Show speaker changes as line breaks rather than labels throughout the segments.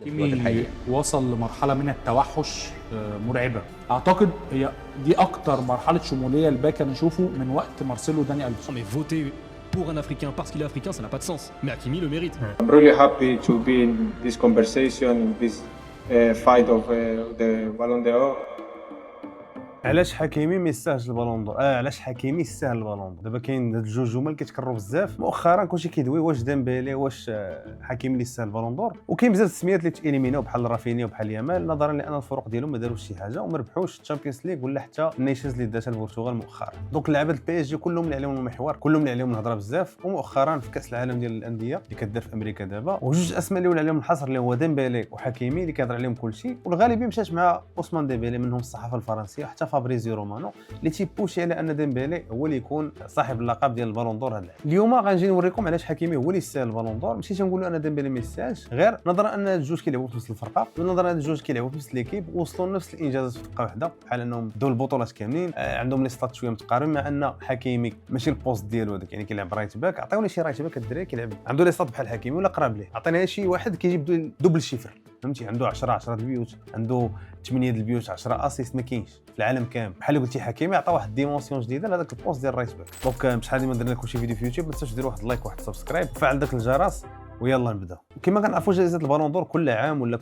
في الحقيقه وصل لمرحله من التوحش مرعبه. اعتقد هي دي اكتر مرحله شموليه الباك انا اشوفه من وقت مارسيلو داني ألفيش.
Mais voter pour un Africain parce qu'il est africain, ça n'a pas de sens. Mais Hakimi le mérite.
I'm really happy to be in this conversation, this fight of the Ballon d'Or.
علاش حكيمي ما يستاهلش البالون دور؟ علاش حكيمي يستاهل البالون دور؟ دابا كاين هاد الجوج جمل كيتكرروا بزاف مؤخرا، كلشي كيدوي واش ديمبيلي واش حكيمي اللي يستاهل البالون دور، وكاين بزاف السميات اللي تاليميناو بحال رافينيا وبحال يامال، نظرا لان الفروق ديالهم ما داروش شي حاجه وما ربحوش الشامبيونز ليغ ولا حتى النيشنز اللي داتها البرتغال مؤخرا. دونك اللعابه البي اس جي كلهم اللي عليهم المحور، كلهم اللي عليهم الهضره بزاف، ومؤخرا في كاس العالم ديال الانديه اللي كدار في امريكا دابا، وجوج اسماء اللي ولا عليهم الحصر اللي هو ديمبيلي وحكيمي اللي كيهضر عليهم كلشي، والغالبيه مشات مع عثمان ديمبيلي منهم الصحافه الفرنسيه حتى فابريزيو رومانو اللي تيبوشي على ان ديمبيلي هو اللي يكون صاحب اللقب ديال البالون دور هذا العام. اليوم غنجي نوريكم علاش حكيمي هو اللي يستاهل البالون دور، ماشي تنقولوا ان ديمبيلي ما يستاهلش، غير نظرا ان الجوج كيلعبوا في نفس الفرقه، ونظرا ان الجوج كيلعبوا في نفس ليكيب، وصلوا لنفس الانجازات في دقه واحده، بحال انهم داو البطولات كاملين، عندهم لي ستات شويه متقاربين، مع ان حكيمي ماشي البوست ديالو هذاك، يعني كيلعب رايت باك، عطيوني شي رايت باك الدراري كيلعب عنده لي ستات بحال حكيمي ولا قراب ليه، عطينا شي واحد كيجيب دوبل شيفر، فهمتي، عنده 10 البيوت، عنده 8 البيوت، 10 اسيست، ما كاينش في العالم كامل. بحال قلتي حكيمي عطى واحد ديمونسيون جديده لهذاك البوست ديال الرايت باك. دونك بشحال ديما درنا لكم شي فيديو في يوتيوب، ما تنساوش ديروا واحد اللايك وواحد السبسكرايب وفعل داك الجرس، ويلا نبدا. كما كنعرفوا جائزه البالون دور كل عام ولا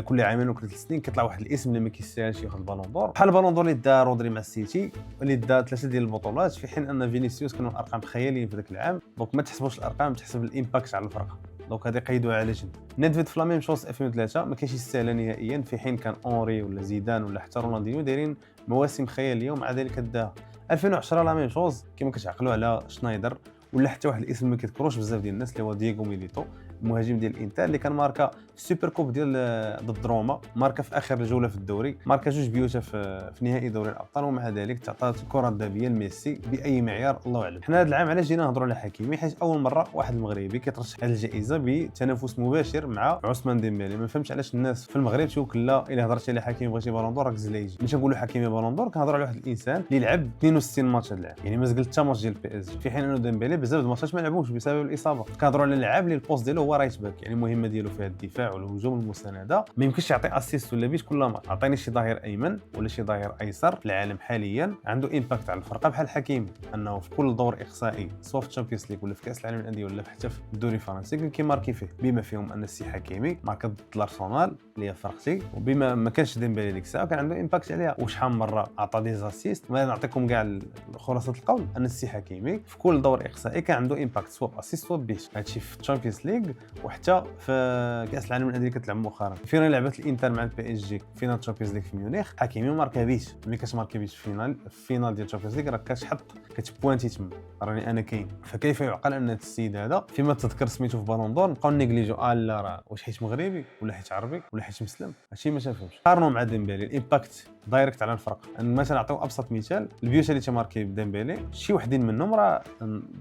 كل عامين ولا 3 سنين كيطلع واحد الاسم اللي ما كيستاهلش ياخذ البالون دور، بحال البالون دور اللي دا رودري مع السيتي، اللي دا 3 ديال البطولات، في حين ان فينيسيوس كانوا الارقام خياليين في ذاك العام. دونك ما تحسبوش الارقام، تحسب الامباكت على الفرقه، دونك هذه قيدوها على جنب. نيدفيد في لا ميم شوز 2003 ما كاينش يستاهل نهائيا، في حين كان اونري ولا زيدان ولا حتى رونالدينيو دايرين مواسم خياليه ومع ذلك داها. 2010 لا ميم شوز كما كتعقلوا على شنايدر، ولا حتى واحد الاسم ما كيذكروش بزاف ديال الناس اللي هو دييغو ميليتو، المهاجم ديال الانتر اللي كان ماركا السوبر كوب ديال ضد روما، ماركا في اخر جوله في الدوري، ماركا 2 بيوت في نهائي دوري الابطال، ومع ذلك تعطات الكره الذهبيه لميسي باي معيار الله اعلم. حنا هذا العام علاش جينا نهضروا على حكيمي؟ حيت اول مره واحد المغربي كيترشح هذه الجائزه بتنافس مباشر مع عثمان ديمبيلي. ما فهمتش علاش الناس في المغرب تيقول لا الا هضرتي على حكيمي بغيتي بالون دور راك زلايجي. ملي كنقولوا حكيمي بالون دور كنهضروا على واحد الانسان اللي لعب 62 ماتش هذا العام، يعني ما زقل حتى ماتش ديال بي اس جي، في حين انه ديمبيلي بزاف د الماتشات ما لعبوش بسبب الاصابه. كنهضروا على اللاعب اللي البوست ديالو هو رايت باك، يعني المهمه ديالو فيها الدفاع والهجوم والمسانده، ما يمكنش يعطي اسيست ولا بيت كل ماتش. عطيني شي ظهير ايمن ولا شي ظهير ايسر في العالم حاليا عنده امباكت على الفرقه بحال حكيمي، انه في كل دور اقصائي سواء في الشامبيونز ليغ ولا في كاس العالم للانديه ولا حتى في الدوري الفرنسي كان كيماركي فيه، بما فيهم ان السي حكيمي ماركا ضد الارسنال اللي هي فرقتي، وبما ما كانش ديمبيلي ديك الساعه كان عنده امباكت عليها، وشحال من مره عطى دي زاسيست. ما نعطيكم كاع خلاصه القول ان السي حكيمي في كل دور اقصائي كان عنده امباكت سواء اسيست سواء بيت، هادشي في الشامبيونز ليغ وحتى في كاس العالم للانديه اللي كتلعب مؤخرا. فين لعبت الانتر مع البي اس جي فينال الشامبيونز ليغ في ميونخ، حكيمي ماركا بيت، ملي كتماركي بيت في الفينال ديال الشامبيونز ليغ راك كتحط كتبوانتي تما، راني انا كاين. فكيف يعقل ان هذا السيد هذا فيما تذكر سميتو في بالون دور نبقاو نيجليجيو لا راه واش حيت مغربي ولا حيت عربي ولا حيت مسلم؟ هادشي ما تفهمش. قارنوا مع ديمبيلي الامباكت دايركت على الفرق. مثلا نعطيو ابسط مثال، البيوت اللي تماركي بديمبيلي شي وحدين منهم راه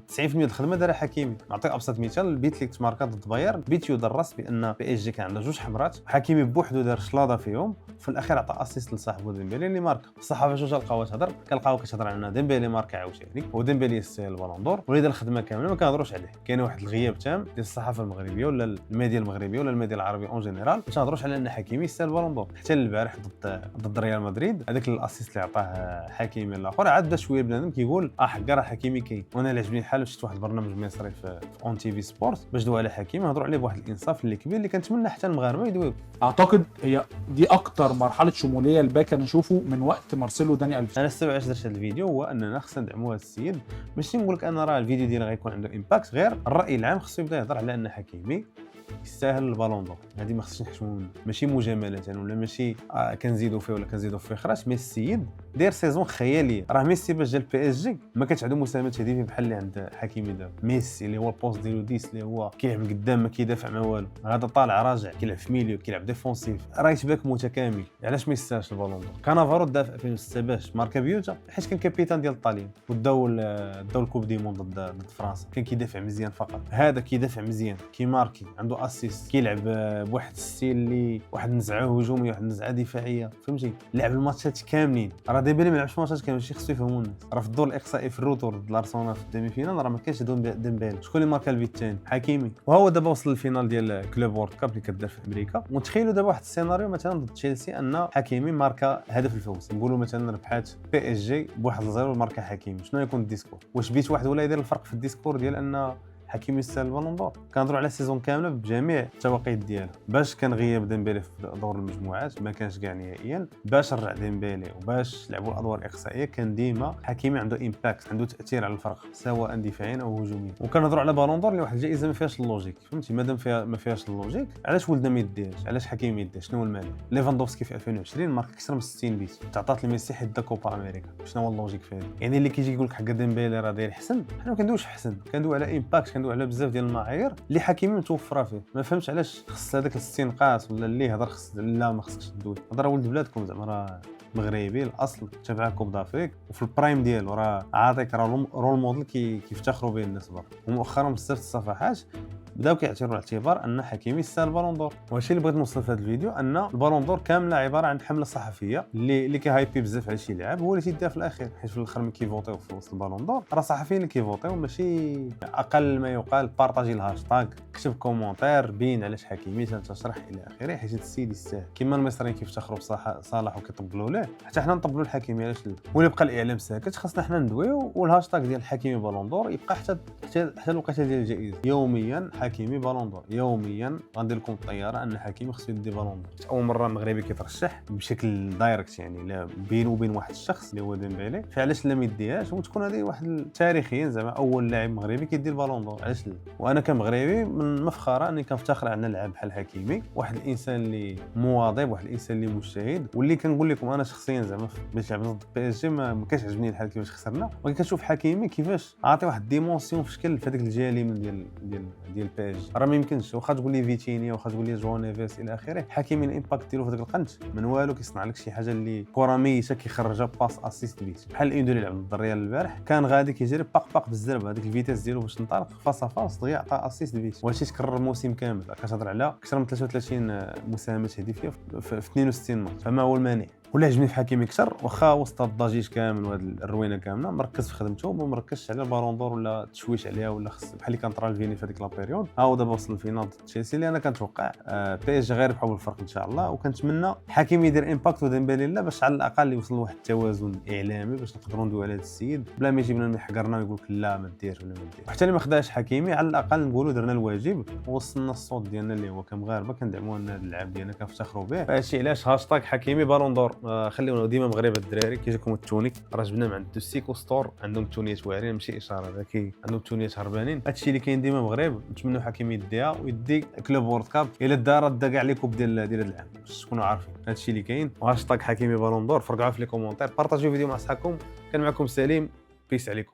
90% ديال الخدمه دارها حكيمي. نعطيو ابسط مثال، البيت اللي تماركا ضد بايرن بيت يدرس بان بي اس جي كان عنده 2 حمرات، حكيمي بوحدو دار شلاضه فيهم، في الاخير عطى اسيست لصاحبو ديمبيلي اللي ماركا. الصحافه شنو تلقاوها تهضر؟ كنلقاو كتهضر على ديمبيلي ماركا عاوتاني وديمبيلي يستاهل البالون دور، ولذا الخدمه كامله ما كنهضروش عليه. كاين واحد الغياب تام ديال الصحافه المغربيه ولا الميديا المغربيه ولا الميديا العربيه اون جينيرال، ما تهضروش على ان حكيمي يستاهل البالون دور. حتى البارح ضد ريال مدريد هذاك الاسيست اللي عطاه حكيمي الاخر عاد بدا شويه بنادم كيقول حكا راه حكيمي كاين. وانا اللي عجبني الحال شفت واحد البرنامج مصري في اون تي في سبورت باش دوا على حكيمي، هضروا عليه بواحد الانصاف اللي كبير اللي كنتمنى حتى المغاربه يدويو.
اعتقد هي دي اكتر مرحله شموليه الباك انا اشوفه من وقت مارسيلو داني ألفيش.
انا السبب علاش درت هذا الفيديو هو اننا خصنا ندعموا هذا السيد، ماشي نقول لك انا راه الفيديو ديالي غيكون عنده امباكت، غير الراي العام خصو يبدا يهضر على ان حكيمي يستاهل البالون دور. هذه ما خصناش نحشموا منه، ماشي مجامله ولا ماشي كنزيدوا فيه ولا كنزيدوا فيه خراج. مي السيد داير سيزون خياليه. راه ميسي باش جا البي اس جي ما كانش عنده مساهمات هدفيه بحال اللي عند حكيمي دابا. ميسي اللي هو البوست ديالو 10 اللي هو كيلعب من قدام ما كيدافع ما والو، هذا طالع راجع كيلعب في ميليو كيلعب ديفونسيف، رايت باك متكامل. علاش ما يستاهلش البالون دور؟ كانافارو دا في 2006 باش ماركا بيوتا حيت كان كابيتان ديال الطاليان وداو الكوب دي موند ضد فرنسا، كان كيدافع مزيان فقط. هذا كيدافع مزيان كيماركي عنده عنده اسيست كيلعب بواحد الستيل اللي واحد النزعه هجوميه واحد النزعه دفاعيه فهمتي لعب الماتشات كاملين راه ديمبلي ما لعبش ماتشات كاملين ماشي خصو يفهموا الناس راه في الدور الاقصائي في الروتور ضد الارسنال في الديمي فينال راه ما كانش ديمبلي شكون اللي ماركا البيت الثاني حكيمي وهو دابا وصل للفينال ديال كلوب وورد كاب اللي كدار في امريكا وتخيلوا دابا واحد السيناريو مثلا ضد تشيلسي ان حكيمي ماركا هدف الفوز نقولوا مثلا ربحات بي اس جي بواحد 0 ماركا حكيمي شنو يكون الديسكور واش بيت واحد ولا يدير الفرق في الديسكور ديال ان حكيمي يستاهل البالون دور كنهضروا على سيزون كامله بجميع التوقيت ديالها باش كان غياب ديمبلي في دور المجموعات ما كانش كاع نهائيا باش رجع ديمبلي وباش لعبوا الادوار الاقصائيه كان ديما حكيمي عنده امباكت عنده تاثير على الفرق سواء دفاعيا او هجوميا وكنهضروا على بالون دور اللي واحد الجائزه ما فيهاش اللوجيك فهمتي مادام فيها ما فيهاش اللوجيك علاش ولدنا ما يديهاش علاش حكيمي يديه شنو هو المانع ليفاندوفسكي في 2020 مارك اكثر من 60 بيت تعطات لميسي حتى كوبا امريكا شنو هو اللوجيك في هذا يعني اللي كيجي يقول لك حق ديمبلي راه داير احسن حنا ما كندويوش احسن كندوي على امباكت كندوي على بزاف ديال المعايير اللي حكيمي متوفره فيه ما فهمتش علاش خص هذاك الاستنقاص ولا اللي هضر خص لا ما خصكش تدوي هضر ولد بلادكم زعما راه مغربي الاصل تبع كوب دافريك وفي البرايم ديالو راه عاطيك راه رول موديل كيفتخروا به الناس برا ومؤخرا بزاف الصفحات بداو كيعتبروا اعتبار ان حكيمي يستاهل البالون دور وهادشي اللي بغيت نوصل في هذا الفيديو ان البالون دور كامله عباره عن حمله صحفيه اللي كيهايبي بزاف على شي لاعب هو اللي تيديها في الاخير حيت في الاخر ملي كيفوتيو في وسط البالون دور راه صحفيين اللي كيفوتيو ماشي اقل ما يقال بارطاجي الهاشتاغ كتب كومونتير بين علاش حكيمي تشرح الى اخره حيت السيد يستاهل كما المصريين كيفتخروا بصلاح وكيطبلوا له حتى حنا نطبلوا الحكيمي علاش لا ولا بقى الاعلام ساكت خاصنا حنا ندويو والهاشتاغ ديال حكيمي بالون دور يبقى حتى الوقيته ديال الجائزه يوميا حكيمي بالون دور يوميا غندير لكم الطياره ان حكيمي خصو يدي بالون دور اول مره مغربي كيترشح بشكل دايركت يعني لا بينه وبين واحد الشخص اللي هو ديمبلي فعلاش لا ما يديهاش وتكون هذه واحد تاريخيا زعما اول لاعب مغربي كيدي البالون دور علاش لا وانا كمغربي من مفخره اني كنفتخر عندنا لاعب بحال حكيمي واحد الانسان اللي مواظب واحد الانسان اللي مجتهد واللي كنقول لكم انا شخصيا زعما باش لعب ضد بي اس جي ما كانش عجبني الحال كيفاش خسرنا ولكن كنشوف حكيمي كيفاش عاطي واحد ديمونسيون في شكل في هذاك الجانب ديال بي اس جي راه ما يمكنش واخا تقول لي فيتينيا واخا تقول لي جون نيفيس الى اخره حكيمي الامباكت ديالو في ذاك القنت من والو كيصنع لك شي حاجه اللي كره ميته كيخرجها باس اسيست بيت بحال الاندو اللي لعب ضد الريال البارح كان غادي كيجري باق بالزربه هذيك الفيتاس ديالو باش تنطلق فاس فاس دغيا عطى اسيست بيت وهادشي تكرر الموسم كامل كتهضر على اكثر من 33 مساهمه هدفيه في 62 ماتش فما هو المانع ولا عجبني في حكيمي اكثر واخا وسط الضجيج كامل وهاد الروينه كامله مركز في خدمته وما مركزش على البالون دور ولا تشويش عليها ولا خص بحال اللي كان طرا الفيني في هذيك لا بيريود ها هو دابا وصل للفينال ضد تشيلسي اللي انا كنتوقع بي اس جي غير يربحوا بالفرق ان شاء الله وكنتمنى حكيمي يدير امباكت وديمبلي لا باش على الاقل يوصل لواحد التوازن اعلامي باش نقدروا ندويو على هذا السيد بلا ما يجيب لنا يحقرنا ويقول لك لا ما ديرش ولا ما ديرش وحتى اللي ما خداش حكيمي على الاقل نقولوا درنا الواجب ووصلنا الصوت ديالنا اللي هو كمغاربه كندعموا هذا اللاعب ديالنا كنفتخروا به فهادشي علاش هاشتاغ حكيمي بالون دور خليونا ديما مغرب الدراري كيجيكم التونيك راه جبنا من عند السيكو ستور عندهم تونيات واعرين ماشي اشاره هذاك عندهم تونيات هربانين هادشي اللي كاين ديما مغرب نتمنوا حكيمي يديها ويدي كلوب وورد كاب الى دارت دا كاع لي كوب ديال هذا العام باش تكونوا عارفين هادشي اللي كاين وهاشتاغ حكيمي بالون دور فرقعوا في لي كومونتير بارطاجيو الفيديو مع صحابكم كان معكم سليم بيس عليكم